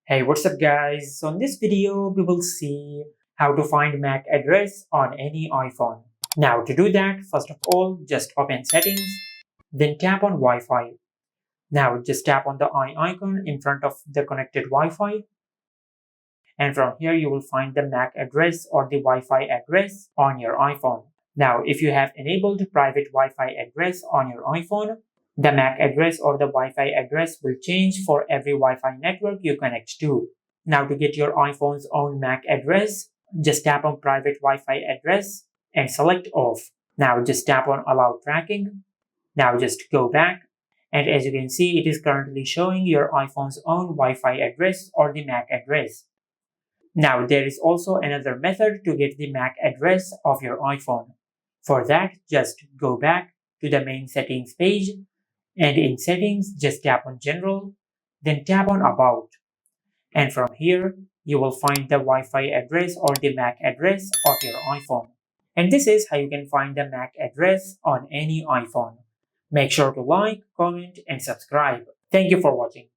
Hey, what's up guys? So in this video, we will see how to find MAC address on any iPhone. Now to do that, first of all, just open settings, then tap on Wi-Fi. Now just tap on the eye icon in front of the connected Wi-Fi. And from here, you will find the MAC address or the Wi-Fi address on your iPhone. Now, if you have enabled private Wi-Fi address on your iPhone, the MAC address or the Wi-Fi address will change for every Wi-Fi network you connect to. Now, to get your iPhone's own MAC address, just tap on private Wi-Fi address and select off. Now, just tap on allow tracking. Now, just go back. And as you can see, it is currently showing your iPhone's own Wi-Fi address or the MAC address. Now, there is also another method to get the MAC address of your iPhone. For that, just go back to the main settings page, and in settings, just tap on general, then tap on about. And from here, you will find the Wi-Fi address or the MAC address of your iPhone. And this is how you can find the MAC address on any iPhone. Make sure to like, comment, and subscribe. Thank you for watching.